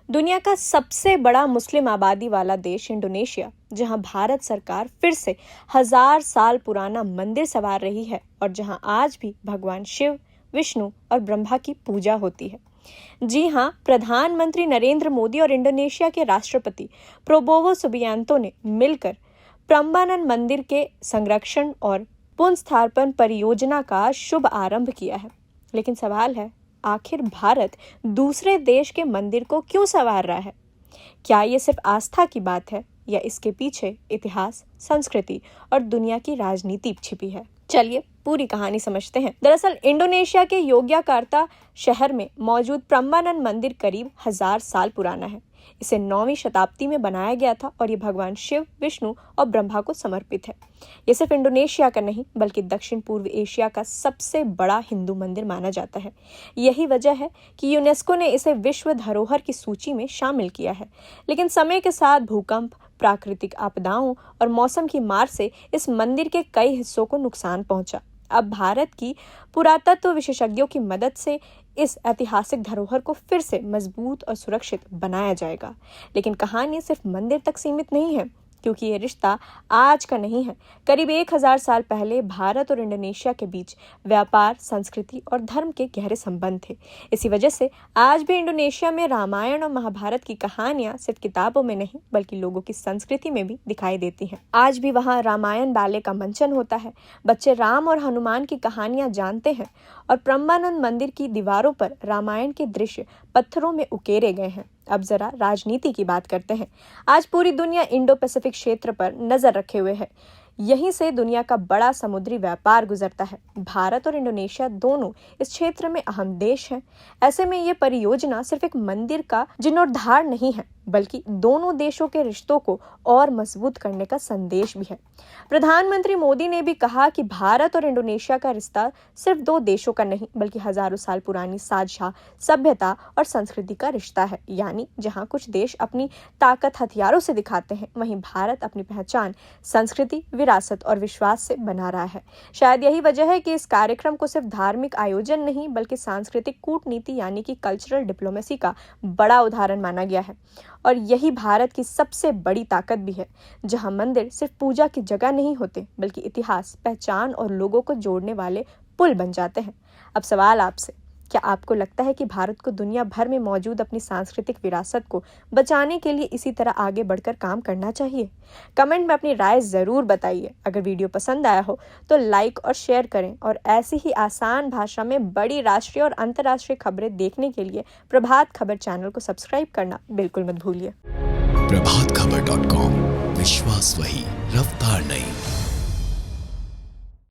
दुनिया का सबसे बड़ा मुस्लिम आबादी वाला देश इंडोनेशिया, जहां भारत सरकार फिर से 1000 साल पुराना मंदिर संवार रही है और जहां आज भी भगवान शिव, विष्णु और ब्रह्मा की पूजा होती है। जी हां, प्रधानमंत्री नरेंद्र मोदी और इंडोनेशिया के राष्ट्रपति प्रोबोवो सुबियांतो ने मिलकर प्रम्बानन मंदिर के संरक्षण और पुनर्स्थापन परियोजना का शुभ आरंभ किया है। लेकिन सवाल है, आखिर भारत दूसरे देश के मंदिर को क्यों संवार रहा है? क्या ये सिर्फ आस्था की बात है या इसके पीछे इतिहास, संस्कृति और दुनिया की राजनीति छिपी है? चलिए पूरी कहानी समझते हैं। दरअसल इंडोनेशिया के योग्याकार्ता शहर में मौजूद प्रम्बानन मंदिर करीब 1000 साल पुराना है। इसे 9वीं शताब्दी में बनाया गया था और ये भगवान शिव, विष्णु और ब्रह्मा को समर्पित है। ये सिर्फ इंडोनेशिया का नहीं बल्कि दक्षिण पूर्व एशिया का सबसे बड़ा हिंदू मंदिर माना जाता है। यही वजह है कि यूनेस्को ने इसे विश्व धरोहर की सूची में शामिल किया है। लेकिन समय के साथ भूकंप, प्राकृतिक आपदाओं और मौसम की मार से इस मंदिर के कई हिस्सों को नुकसान पहुंचा। अब भारत की पुरातत्व विशेषज्ञों की मदद से इस ऐतिहासिक धरोहर को फिर से मजबूत और सुरक्षित बनाया जाएगा। लेकिन कहानी सिर्फ मंदिर तक सीमित नहीं है, क्योंकि ये रिश्ता आज का नहीं है। करीब 1000 साल पहले भारत और इंडोनेशिया के बीच व्यापार, संस्कृति और धर्म के गहरे संबंध थे। इसी वजह से आज भी इंडोनेशिया में रामायण और महाभारत की कहानियां सिर्फ किताबों में नहीं बल्कि लोगों की संस्कृति में भी दिखाई देती हैं। आज भी वहाँ रामायण बैले का मंचन होता है, बच्चे राम और हनुमान की कहानियां जानते हैं और प्रम्बानन मंदिर की दीवारों पर रामायण के दृश्य पत्थरों में उकेरे गए हैं। अब जरा राजनीति की बात करते हैं। आज पूरी दुनिया इंडो पैसिफिक क्षेत्र पर नजर रखे हुए है। यहीं से दुनिया का बड़ा समुद्री व्यापार गुजरता है। भारत और इंडोनेशिया दोनों इस क्षेत्र में अहम देश हैं। ऐसे में ये परियोजना सिर्फ एक मंदिर का जीर्णोद्धार नहीं है बल्कि दोनों देशों के रिश्तों को और मजबूत करने का संदेश भी है। प्रधानमंत्री मोदी ने भी कहा कि भारत और इंडोनेशिया का रिश्ता सिर्फ दो देशों का नहीं बल्कि हजारों साल पुरानी साझा सभ्यता और संस्कृति का रिश्ता है। यानी जहां कुछ देश अपनी ताकत हथियारों से दिखाते हैं, वहीं भारत अपनी पहचान संस्कृति, विरासत और विश्वास से बना रहा है। शायद यही वजह है कि इस कार्यक्रम को सिर्फ धार्मिक आयोजन नहीं बल्कि सांस्कृतिक कूटनीति यानी कि कल्चरल डिप्लोमेसी का बड़ा उदाहरण माना गया है। और यही भारत की सबसे बड़ी ताकत भी है, जहां मंदिर सिर्फ पूजा की जगह नहीं होते बल्कि इतिहास, पहचान और लोगों को जोड़ने वाले पुल बन जाते हैं। अब सवाल आपसे, क्या आपको लगता है कि भारत को दुनिया भर में मौजूद अपनी सांस्कृतिक विरासत को बचाने के लिए इसी तरह आगे बढ़कर काम करना चाहिए? कमेंट में अपनी राय जरूर बताइए। अगर वीडियो पसंद आया हो तो लाइक और शेयर करें और ऐसी ही आसान भाषा में बड़ी राष्ट्रीय और अंतर्राष्ट्रीय खबरें देखने के लिए प्रभात खबर चैनल को सब्सक्राइब करना बिल्कुल मत भूलिए। प्रभातखबर.com, विश्वास वही, रफ्तार नहीं।